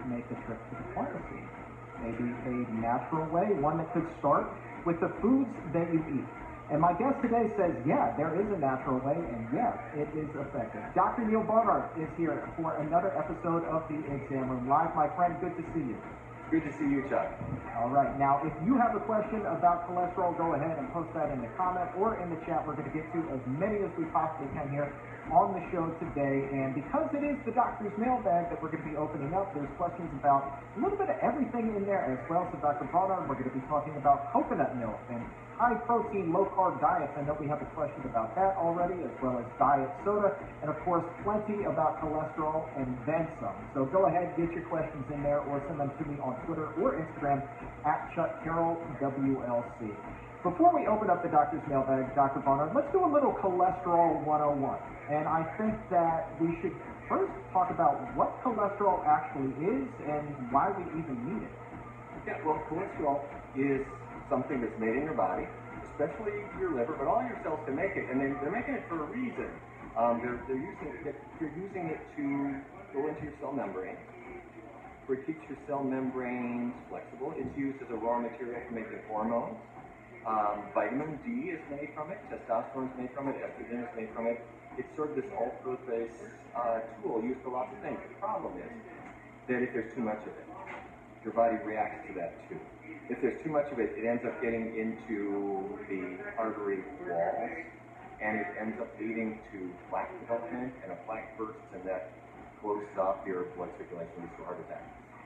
make a trip to the pharmacy? Maybe a natural way, one that could start with the foods that you eat. And my guest today says, yeah, there is a natural way, and yeah, it is effective. Dr. Neil Barnard is here for another episode of the Exam Room Live. My friend, good to see you. Good to see you, Chuck. All right. Now, if you have a question about cholesterol, go ahead and post that in the comment or in the chat. We're going to get to as many as we possibly can here on the show today. And because it is the doctor's mailbag that we're going to be opening up, there's questions about a little bit of everything in there as well. So, Dr. Barnard, we're going to be talking about coconut milk and high-protein, low-carb diets. I know we have a question about that already, as well as diet soda, and of course, plenty about cholesterol and then some. So go ahead, get your questions in there, or send them to me on Twitter or Instagram at ChuckCarrollWLC. Before we open up the doctor's mailbag, Dr. Barnard, let's do a little cholesterol 101. And I think that we should first talk about what cholesterol actually is and why we even need it. Yeah, well, cholesterol is something that's made in your body, especially your liver, but all your cells can make it, and they're making it for a reason. You're using it to go into your cell membrane, where it keeps your cell membranes flexible. It's used as a raw material for making hormones. Vitamin D is made from it, testosterone is made from it, estrogen is made from it. It's sort of this all-purpose tool used for lots of things. The problem is that if there's too much of it, your body reacts to that too. If there's too much of it, it ends up getting into the artery walls, and it ends up leading to plaque development, and a plaque bursts, and that closes off your blood circulation, leads to a heart attack.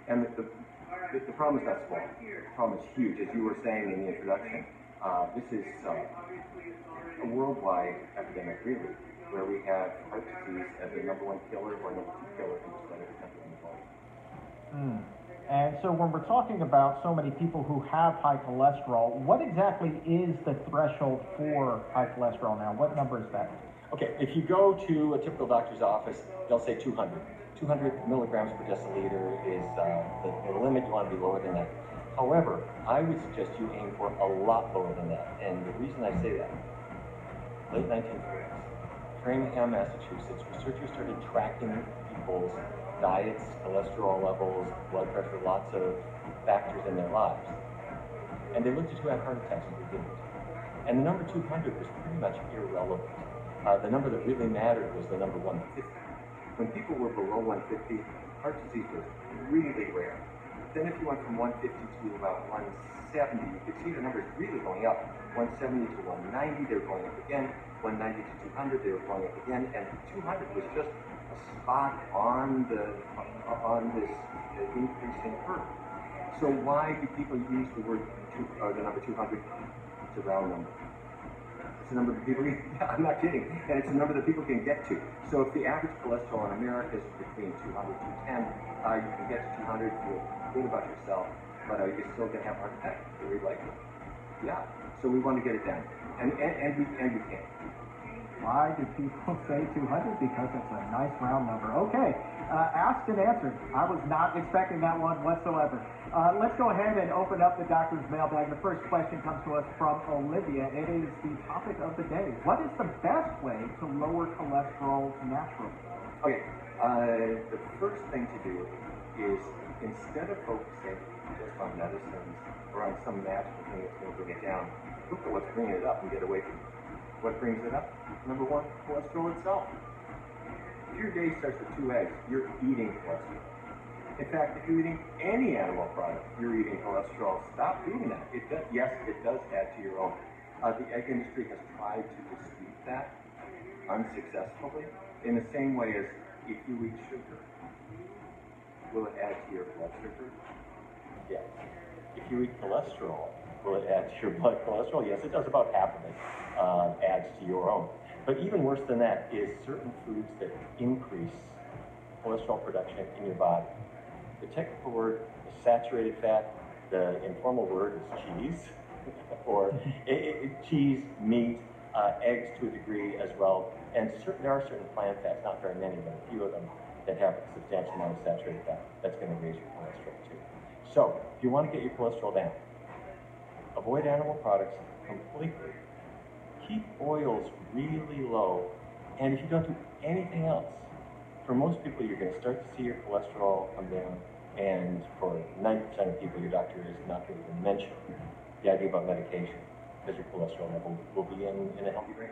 And the problem is not small. The problem is huge. As you were saying in the introduction, this is a worldwide epidemic, really, where we have heart disease as the #1 killer or #2 killer in just about every country in the world. And so when we're talking about so many people who have high cholesterol, what exactly is the threshold for high cholesterol now? What number is that? Okay, if you go to a typical doctor's office, they'll say 200. 200 milligrams per deciliter is the limit. You want to be lower than that. However, I would suggest you aim for a lot lower than that. And the reason I say that, late 1940s, Framingham, Massachusetts, researchers started tracking people's diets, cholesterol levels, blood pressure, lots of factors in their lives. And they looked at who had heart attacks and who didn't. And the number 200 was pretty much irrelevant. The number that really mattered was the number 150. When people were below 150, heart disease was really rare. Then if you went from 150 to about 170, you could see the numbers really going up. 170 to 190, they were going up again. 190 to 200, they were going up again. And 200 was just a spot on this increasing curve. So why do people use the number 200? It's a round number. It's a number that people I'm not kidding, and it's a number that people can get to. So if the average cholesterol in America is between 200 to 10, you can get to 200, feel good about yourself, but you're still going to have a heart attack, very likely. Yeah. So we want to get it down, and we can. Why do people say 200? Because it's a nice round number. Okay, asked and answered. I was not expecting that one whatsoever. Let's go ahead and open up the doctor's mailbag. The first question comes to us from Olivia. It is the topic of the day. What is the best way to lower cholesterol naturally? Okay, the first thing to do is, instead of focusing just on medicines or on some magical thing that's going to bring it down, look at what's bringing it up and get away from it. What brings it up? Number 1, cholesterol itself. If your day starts with 2 eggs, you're eating cholesterol. In fact, if you're eating any animal product, you're eating cholesterol. Stop doing that. Yes, it does add to your own. The egg industry has tried to dispute that unsuccessfully, in the same way as if you eat sugar, will it add to your blood sugar? Yes. If you eat cholesterol, will it add to your blood cholesterol? Yes, it does. About half of it adds to your own. But even worse than that is certain foods that increase cholesterol production in your body. The technical word is saturated fat. The informal word is cheese, or cheese, meat, eggs to a degree as well. And there are certain plant fats, not very many, but a few of them, that have a substantial amount of saturated fat. That's going to raise your cholesterol too. So if you want to get your cholesterol down, avoid animal products completely. Keep oils really low. And if you don't do anything else, for most people, you're going to start to see your cholesterol come down And for 90% of people, your doctor is not going to even mention the idea about medication, because your cholesterol level will be in a healthy range.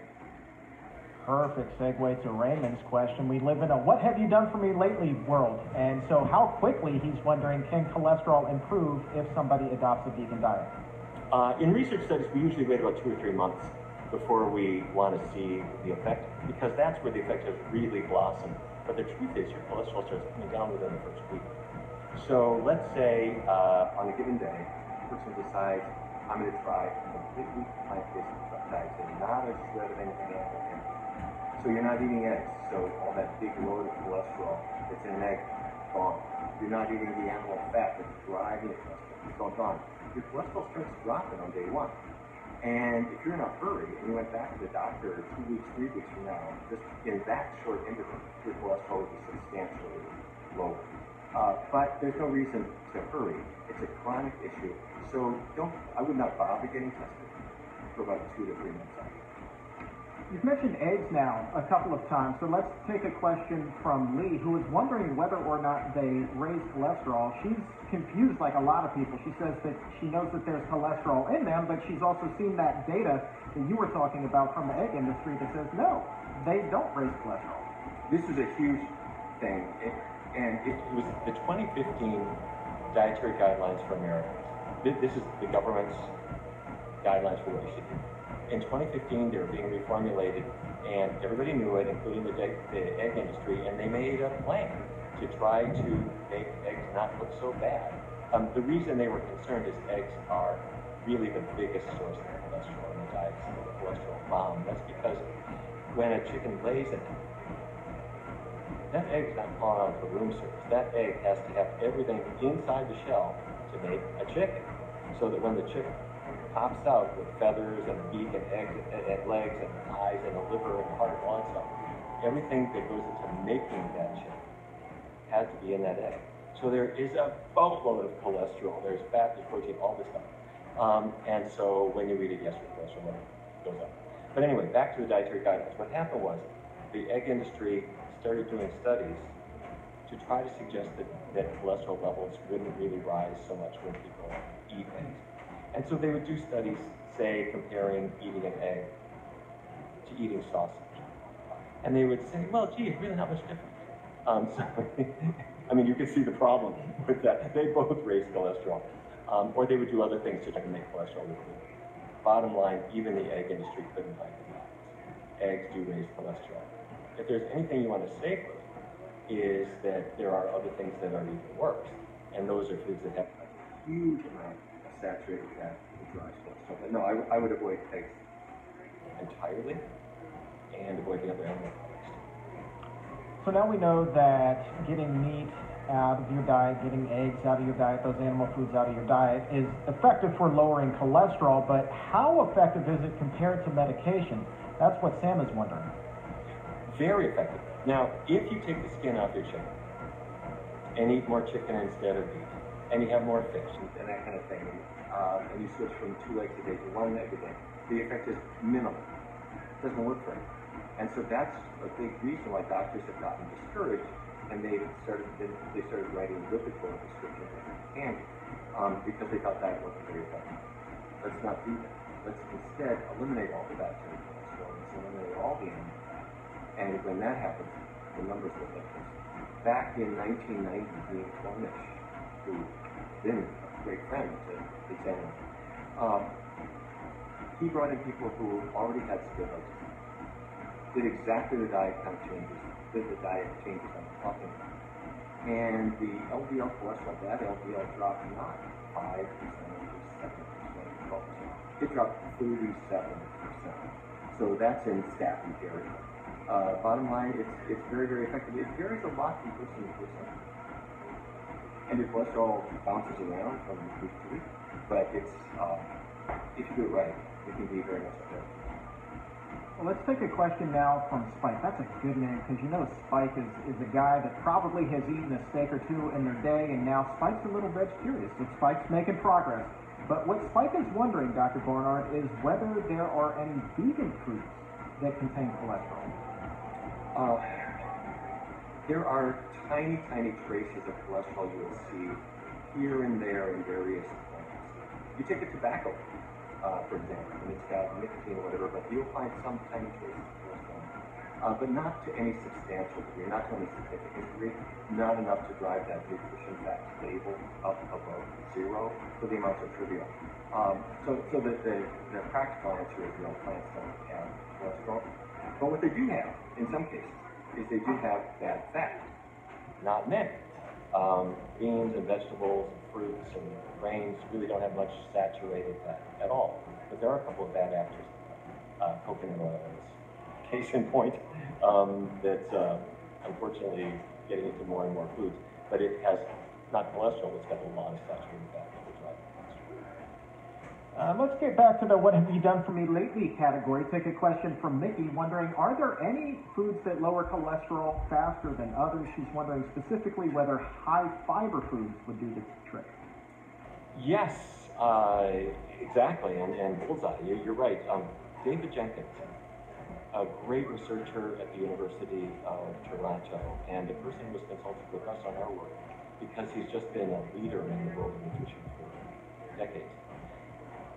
Perfect segue to Raymond's question. We live in a what have you done for me lately world. And so how quickly, he's wondering, can cholesterol improve if somebody adopts a vegan diet? In research studies, we usually wait about 2 or 3 months before we want to see the effect, because that's where the effect has really blossomed. But the truth is, your cholesterol starts coming down within the first week. So let's say on a given day, a person decides, I'm going to try a completely plant-based diet, so not a shred of anything else. So you're not eating eggs, so all that big load of cholesterol that's in an egg, gone. You're not eating the animal fat that's driving the cholesterol, it's all gone. Your cholesterol starts dropping on day 1. And if you're in a hurry and you went back to the doctor 2 weeks, 3 weeks from now, just in that short interval, your cholesterol will be substantially lower. But there's no reason to hurry. It's a chronic issue. So I would not bother getting tested for about 2 to 3 months out. You've mentioned eggs now a couple of times, so let's take a question from Lee, who is wondering whether or not they raise cholesterol. She's confused like a lot of people. She says that she knows that there's cholesterol in them, but she's also seen that data that you were talking about from the egg industry that says, no, they don't raise cholesterol. This is a huge thing, and it was the 2015 dietary guidelines for Americans. This is the government's guidelines for what you should do. In 2015, they were being reformulated, and everybody knew it, including the egg industry, and they made a plan to try to make eggs not look so bad. The reason they were concerned is eggs are really the biggest source of cholesterol in the diet, the cholesterol bomb. That's because when a chicken lays an egg, that egg's not falling out for room service. That egg has to have everything inside the shell to make a chicken, so that when the chicken pops out with feathers and a beak and eggs and legs and eyes and a liver and heart and all that stuff, everything that goes into making that chicken has to be in that egg. So there is a boatload of cholesterol. There's fat, there's protein, all this stuff. And so when you eat it, yes, your cholesterol level goes up. But anyway, back to the dietary guidelines. What happened was the egg industry started doing studies to try to suggest that cholesterol levels wouldn't really rise so much when people eat eggs. And so they would do studies, say, comparing eating an egg to eating sausage. And they would say, well, gee, it's really not much different. I mean, you can see the problem with that. They both raise cholesterol. Or they would do other things to try to make cholesterol look good. Bottom line, even the egg industry couldn't fight the balance. Eggs do raise cholesterol. If there's anything you want to say for it, is that there are other things that are even worse. And those are foods that have a huge amount saturated fat and dry cholesterol. But no, I would avoid eggs entirely and avoid the other animal products. So now we know that getting meat out of your diet, getting eggs out of your diet, those animal foods out of your diet is effective for lowering cholesterol, but how effective is it compared to medication? That's what Sam is wondering. Very effective. Now, if you take the skin off your chicken and eat more chicken instead of beef, and you have more fish and that kind of thing, and you switch from 2 eggs a day to 1 egg a day, the effect is minimal. It doesn't work for you. And so that's a big reason why doctors have gotten discouraged, and they started writing lipid-lowering prescriptions like candy, because they thought that wasn't very effective. Let's not do that. Let's instead eliminate all the bad cholesterol, let's eliminate all the animal fat. And when that happens, the numbers look like this. Back in 1990, Dean Cornish, who's been a great friend to the examiner, he brought in people who already had severe heart disease, did exactly the diet kind of changes, did the diet changes I'm talking about. And the LDL cholesterol, that LDL dropped not 5%, 7%, 12%. It dropped 37%. So that's in statin area. Bottom line, it's very, very effective. It varies a lot from person to person. And your cholesterol bounces around from week to week. But it's, if you do it right, it can be very much effective. Well, let's take a question now from Spike. That's a good name, because you know Spike is a guy that probably has eaten a steak or two in their day, and now Spike's a little bit curious. So Spike's making progress. But what Spike is wondering, Dr. Barnard, is whether there are any vegan foods that contain cholesterol. There are tiny, tiny traces of cholesterol you will see here and there in various plants. You take a tobacco, for example, and it's got nicotine or whatever, but you'll find some tiny traces of cholesterol. But not to any substantial degree, not to any significant degree, not enough to drive that nutrition fact label up above zero, so the amounts are trivial. So the practical answer is no, plants don't have cholesterol. But what they do have, in some cases, is they do have bad fat. Not many. Beans and vegetables and fruits and grains really don't have much saturated fat at all. But there are a couple of bad actors. Coconut oil is case in point. That's unfortunately getting into more and more foods. But it has not cholesterol, it's got a lot of saturated fat that will drive cholesterol. Let's get back to the what have you done for me lately category. Take a question from Mickey wondering, are there any foods that lower cholesterol faster than others? She's wondering specifically whether high fiber foods would do the trick. Yes, exactly, and bullseye, you're right. David Jenkins, a great researcher at the University of Toronto, and a person who has consulted with us on our work because he's just been a leader in the world of nutrition for decades.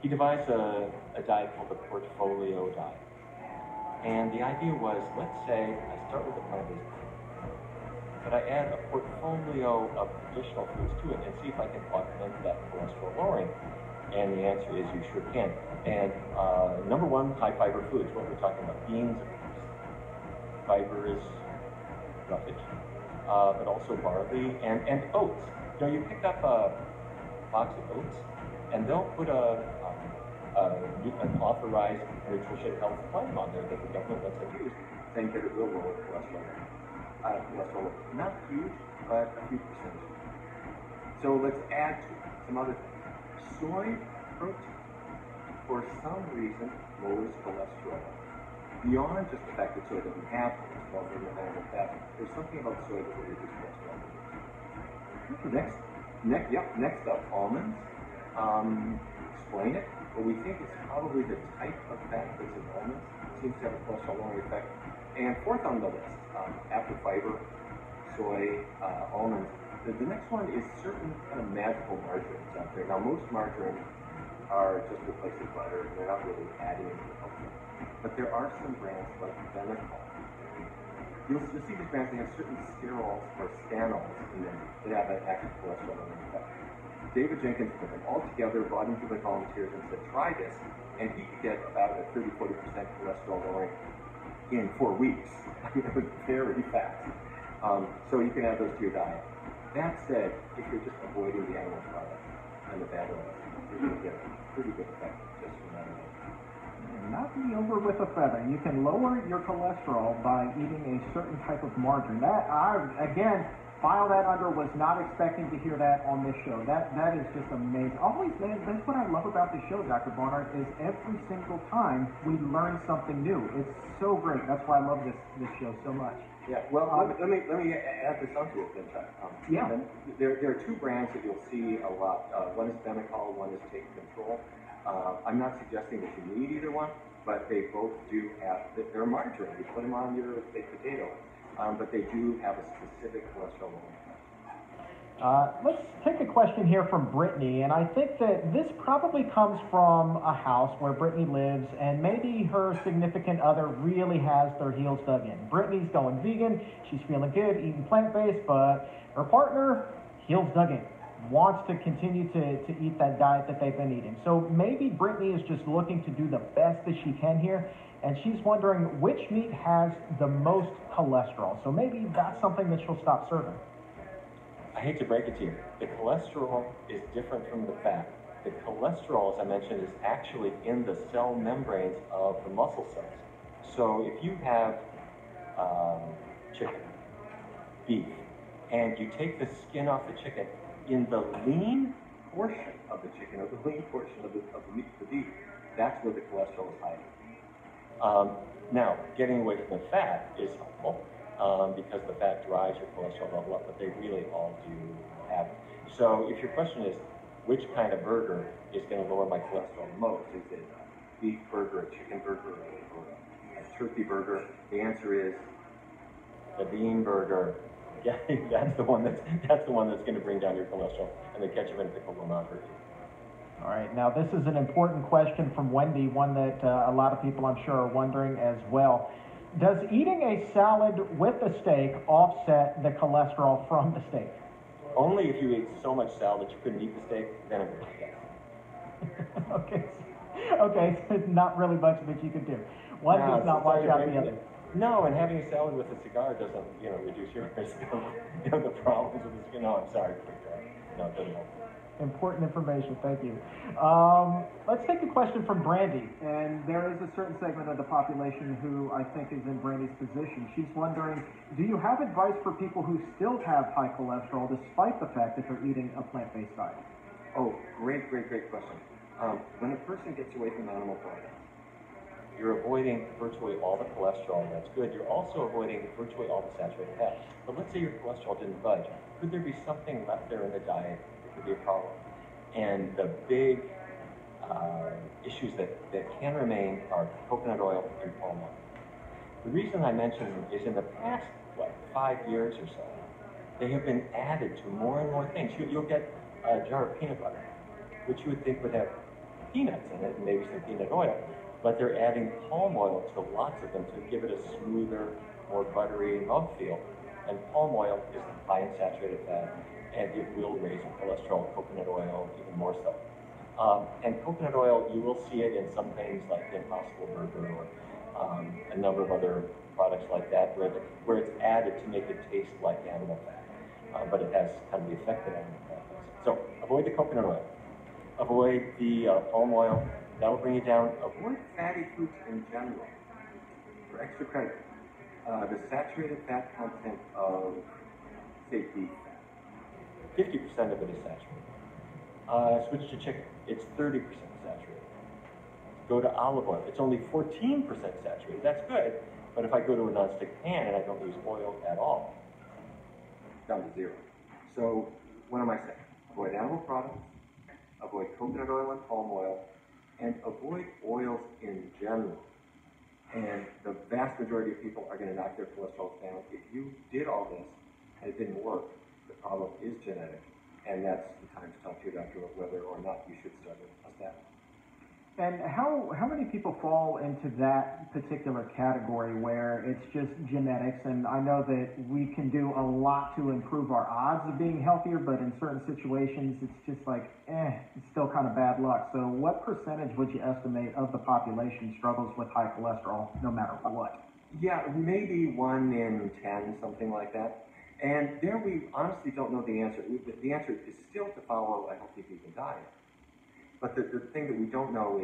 He devised a diet called the portfolio diet. And the idea was, let's say I start with a plant-based diet, but I add a portfolio of additional foods to it and see if I can augment that cholesterol lowering. And the answer is you sure can. And number one, high fiber foods, what we're talking about, beans, of course. Fiber is roughage, but also barley and oats. You know, you pick up a box of oats, and they'll put an authorized nutrition health claim on there that the government lets them use, saying that it will lower cholesterol. Cholesterol, not huge, but a few percentage. So let's add to some other things. Soy protein, for some reason, lowers cholesterol. Beyond just the fact that soy doesn't have cholesterol in the animal fat, there's something about soy that will reduce cholesterol. Next up, almonds. Explain it. But we think it's probably the type of fat that's in almonds. It seems to have a cholesterol lowering effect. And fourth on the list, after fiber, soy, almonds, the next one is certain kind of magical margarines out there. Now, most margarines are just replacing butter. They're not really adding anything else. But there are some brands like Benecol. You'll see these brands, they have certain sterols or stanols in them that have an active cholesterol lowering effect. David Jenkins put them all together, brought them to the volunteers and said, try this, and he could get about a 30-40% cholesterol lowering in 4 weeks. It was very fast. So you can add those to your diet. That said, if you're just avoiding the animal products and the bad oils, you're going to get a pretty good effect just from that alone. Not be over with a feather. You can lower your cholesterol by eating a certain type of margarine. That, again, file that under, was not expecting to hear that on this show. That is just amazing. Always, man, that's what I love about the show, Dr. Barnard, is every single time we learn something new. It's so great. That's why I love this show so much. Yeah, well, let me add this onto it then, Chuck. Yeah. There are two brands that you'll see a lot. One is Benecol, one is Take Control. I'm not suggesting that you need either one, but they both do have, they're margarine. You put them on your baked potato. But they do have a specific cholesterol level. Let's take a question here from Brittany, and I think that this probably comes from a house where Brittany lives, and maybe her significant other really has their heels dug in. Brittany's going vegan, she's feeling good, eating plant-based, but her partner, heels dug in, wants to continue to eat that diet that they've been eating. So maybe Brittany is just looking to do the best that she can here, and she's wondering which meat has the most cholesterol. So maybe that's something that she'll stop serving. I hate to break it to you. The cholesterol is different from the fat. The cholesterol, as I mentioned, is actually in the cell membranes of the muscle cells. So if you have chicken, beef, and you take the skin off the chicken, in the lean portion of the chicken, or the lean portion of the meat, the beef, that's where the cholesterol is high. Now, getting away from the fat is helpful because the fat drives your cholesterol level up, but they really all do have it. So if your question is, which kind of burger is going to lower my cholesterol the most? Is it a beef burger, a chicken burger, or a turkey burger? The answer is the bean burger. Yeah, that's the one that's going to bring down your cholesterol, and the ketchup and pickle will not hurt you. All right, now this is an important question from Wendy, one that a lot of people I'm sure are wondering as well. Does eating a salad with a steak offset the cholesterol from the steak? Only if you ate so much salad that you couldn't eat the steak, then it would, yes. Okay, so not really much that you could do. One does not watch out the other. No, and having a salad with a cigar doesn't, reduce your risk of, the problems with the cigar. No, I'm sorry. No, it doesn't help. Important information, thank you. Let's take a question from Brandy. And there is a certain segment of the population who I think is in Brandy's position. She's wondering, do you have advice for people who still have high cholesterol despite the fact that they're eating a plant-based diet? Oh, great question. When a person gets away from animal products, you're avoiding virtually all the cholesterol, and that's good. You're also avoiding virtually all the saturated fat. But let's say your cholesterol didn't budge. Could there be something left there in the diet that could be a problem? And the big issues that can remain are coconut oil and palm oil. The reason I mention them is in the past, 5 years or so, they have been added to more and more things. You'll get a jar of peanut butter, which you would think would have peanuts in it and maybe some peanut oil. But they're adding palm oil to lots of them to give it a smoother, more buttery mouthfeel. And palm oil is high in saturated fat, and it will raise your cholesterol. Coconut oil, even more so. And coconut oil, you will see it in some things like the Impossible Burger or a number of other products like that, where it's added to make it taste like animal fat, but it has kind of the effect that animal fat does. So avoid the coconut oil. Avoid the palm oil. That will bring you down. Avoid fatty foods in general. For extra credit, the saturated fat content of, say, beef fat, 50% of it is saturated. Switch to chicken, it's 30% saturated. Go to olive oil, it's only 14% saturated. That's good, but if I go to a nonstick pan and I don't use oil at all, it's down to 0. So what am I saying? Avoid animal products, avoid coconut oil and palm oil, and avoid oils in general. And the vast majority of people are going to knock their cholesterol down. If you did all this and it didn't work, the problem is genetic, and that's the time to talk to your doctor about whether or not you should start a statin. And how many people fall into that particular category where it's just genetics? And I know that we can do a lot to improve our odds of being healthier, but in certain situations, it's just like, it's still kind of bad luck. So what percentage would you estimate of the population struggles with high cholesterol, no matter what? Yeah, maybe 1 in 10, something like that. And there we honestly don't know the answer. The answer is still to follow a healthy vegan diet. But the thing that we don't know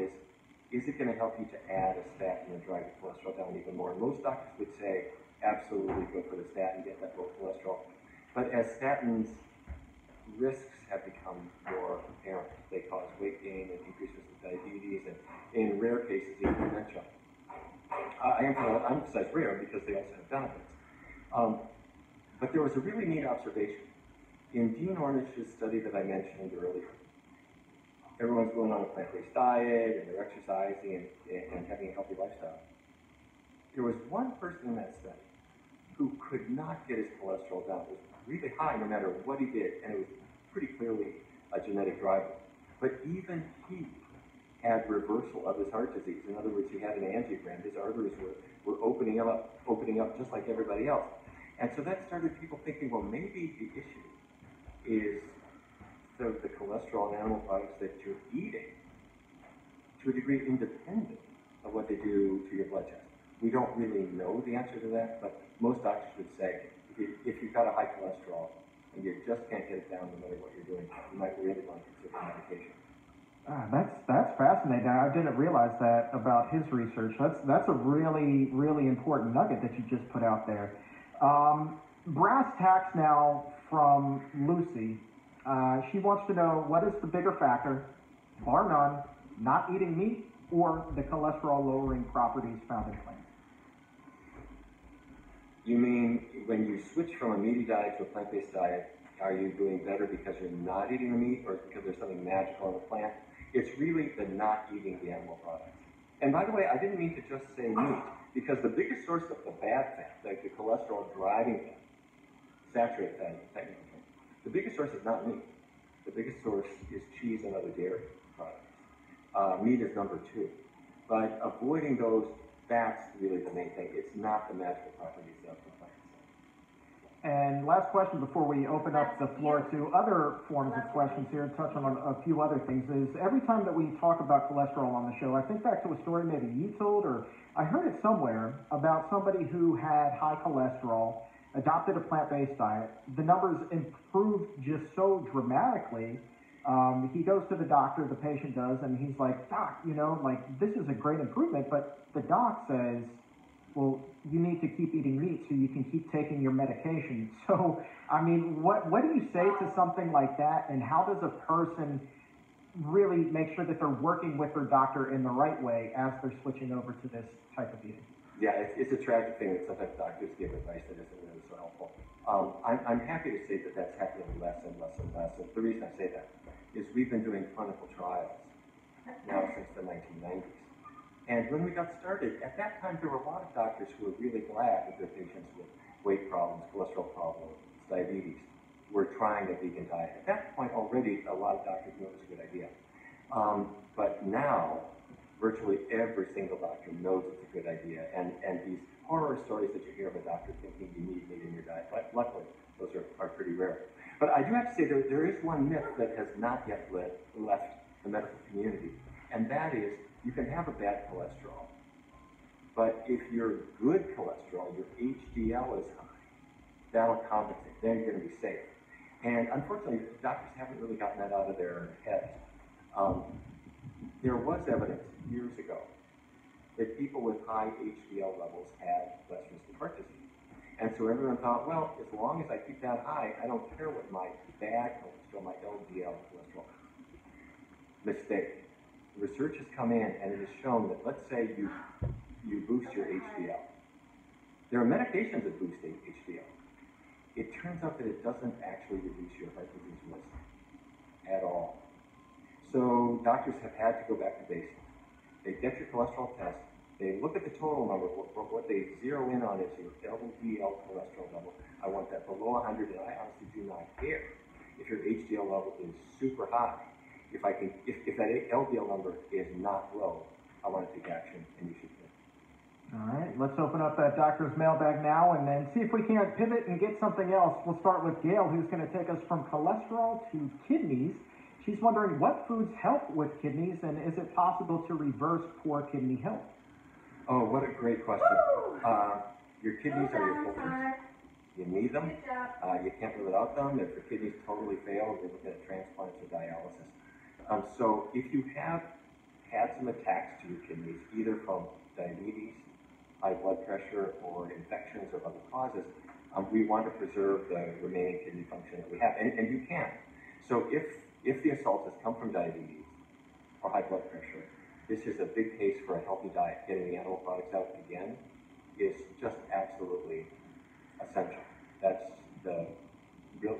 is it going to help you to add a statin and drive your cholesterol down even more? And most doctors would say, absolutely go for the statin, get that low cholesterol. But as statins, risks have become more apparent. They cause weight gain and increased risk of diabetes, and in rare cases, even dementia. I emphasize rare because they also have benefits. But there was a really neat observation. In Dean Ornish's study that I mentioned earlier, everyone's going on a plant-based diet, and they're exercising and having a healthy lifestyle. There was one person in that study who could not get his cholesterol down. It was really high no matter what he did, and it was pretty clearly a genetic driver. But even he had reversal of his heart disease. In other words, he had an angiogram. His arteries were opening up just like everybody else. And so that started people thinking, well, maybe the issue is the cholesterol and animal products that you're eating, to a degree independent of what they do to your blood test. We don't really know the answer to that, but most doctors would say if you've got a high cholesterol and you just can't get it down no matter what you're doing, you might really want to consider medication. That's fascinating. I didn't realize that about his research. That's a really, really important nugget that you just put out there. Brass tacks now from Lucy. She wants to know, what is the bigger factor, bar none, not eating meat or the cholesterol-lowering properties found in plants? You mean when you switch from a meaty diet to a plant-based diet, are you doing better because you're not eating the meat or because there's something magical in the plant? It's really the not eating the animal products. And by the way, I didn't mean to just say meat, because the biggest source of the bad fat, like the cholesterol driving fat, saturated fat, technical term. The biggest source is not meat. The biggest source is cheese and other dairy products. Meat is number 2. But avoiding those fats is really the main thing. It's not the magical properties of the plants. And last question before we open up the floor to other forms of questions here and touch on a few other things is every time that we talk about cholesterol on the show, I think back to a story maybe you told or I heard it somewhere about somebody who had high cholesterol, adopted a plant-based diet. The numbers improved just so dramatically. He goes to the doctor, the patient does, and he's like, "Doc, this is a great improvement," but the doc says, well, you need to keep eating meat so you can keep taking your medication. So, I mean, what do you say to something like that, and how does a person really make sure that they're working with their doctor in the right way as they're switching over to this type of eating? Yeah, it's a tragic thing that sometimes doctors give advice that isn't really so helpful. I'm happy to say that that's happening less and less and less. And the reason I say that is we've been doing clinical trials now since the 1990s. And when we got started, at that time, there were a lot of doctors who were really glad that their patients with weight problems, cholesterol problems, diabetes, were trying a vegan diet. At that point already, a lot of doctors knew it was a good idea. But now, virtually every single doctor knows it's a good idea. And these horror stories that you hear of a doctor thinking you need meat in your diet, luckily, those are pretty rare. But I do have to say there is one myth that has not yet left the medical community, and that is you can have a bad cholesterol, but if your good cholesterol, your HDL is high, that'll compensate. Then you're going to be safe. And unfortunately, doctors haven't really gotten that out of their heads. There was evidence years ago that people with high HDL levels had less risk of heart disease. And so everyone thought, well, as long as I keep that high, I don't care what my bad cholesterol, my LDL cholesterol is. Mistake. Research has come in and it has shown that, let's say you boost your HDL. There are medications that boost HDL. It turns out that it doesn't actually reduce your heart disease risk at all. So doctors have had to go back to basics. They get your cholesterol test, they look at the total number, what they zero in on is your LDL cholesterol level. I want that below 100, and I honestly do not care if your HDL level is super high. If that LDL number is not low, I want to take action, and you should do it. All right, let's open up that doctor's mailbag now and then see if we can't pivot and get something else. We'll start with Gail, who's going to take us from cholesterol to kidneys. She's wondering what foods help with kidneys, and is it possible to reverse poor kidney health? Oh, what a great question. Your kidneys are your filters. You need them. You can't live without them. If your kidneys totally fail, we're looking at transplants or dialysis. So if you have had some attacks to your kidneys, either from diabetes, high blood pressure, or infections or other causes, we want to preserve the remaining kidney function that we have, and you can. So if the assault has come from diabetes or high blood pressure, this is a big case for a healthy diet. Getting the animal products out again is just absolutely essential. That's the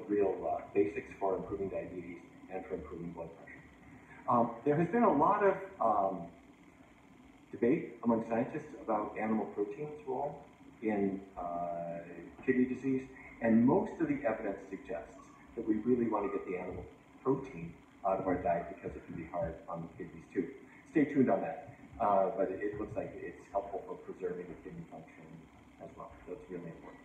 real basics for improving diabetes and for improving blood pressure. There has been a lot of debate among scientists about animal protein's role in kidney disease, and most of the evidence suggests that we really want to get the animal protein out of our diet because it can be hard on the kidneys too. Stay tuned on that, but it looks like it's helpful for preserving the kidney function as well, so it's really important.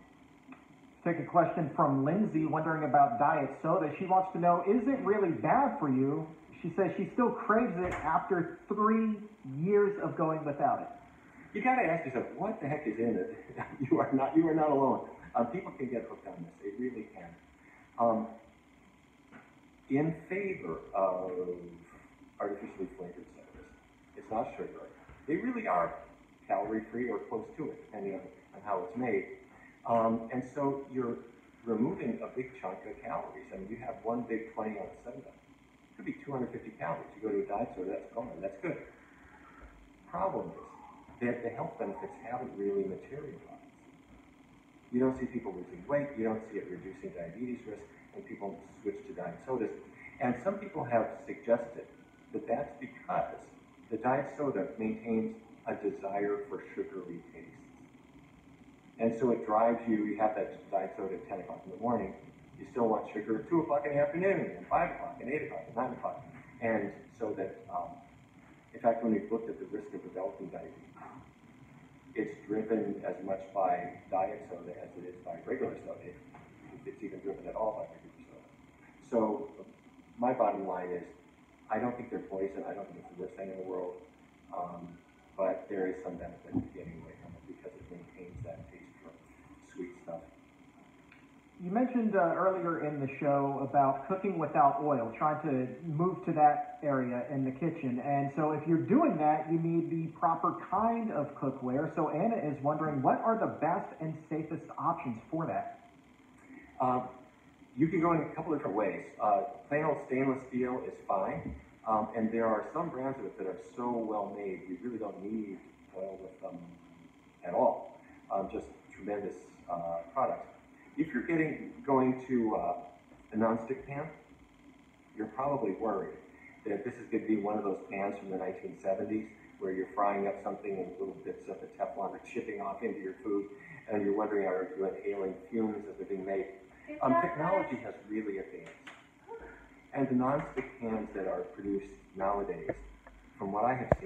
Take a question from Lindsay wondering about diet soda. She wants to know, is it really bad for you? She says she still craves it after 3 years of going without it. You got to ask yourself, what the heck is in it? You are not alone. People can get hooked on this. They really can. In favor of artificially flavored sodas, it's not sugar. They really are calorie-free or close to it, depending on how it's made. And so you're removing a big chunk of calories. I mean, you have one big 20-ounce soda. It could be 250 calories. You go to a diet soda, that's gone. That's good. Problem is that the health benefits haven't really materialized. You don't see people losing weight. You don't see it reducing diabetes risk, and people switch to diet sodas. And some people have suggested that that's because the diet soda maintains a desire for sugary tastes. And so it drives you, you have that diet soda at 10 o'clock in the morning, you still want sugar at 2 o'clock in the afternoon, and 5 o'clock, and 8 o'clock, and 9 o'clock. And so that, in fact, when we've looked at the risk of developing diabetes, it's driven as much by diet soda as it is by regular soda, if it's even driven at all by regular soda. So my bottom line is, I don't think they're poison, I don't think it's the worst thing in the world, but there is some benefit to getting away from it because it maintains that taste for sweet stuff. You mentioned earlier in the show about cooking without oil, trying to move to that area in the kitchen. And so if you're doing that, you need the proper kind of cookware. So Anna is wondering, what are the best and safest options for that? You can go in a couple different ways. Plain old stainless steel is fine. And there are some brands of it that are so well made, you really don't need oil with them at all. Just tremendous products. If you're going to a nonstick pan, you're probably worried that this is going to be one of those pans from the 1970s where you're frying up something and little bits of the Teflon are chipping off into your food, and you're wondering, are you inhaling fumes as they're being made? Technology has really advanced. And the nonstick pans that are produced nowadays, from what I have seen,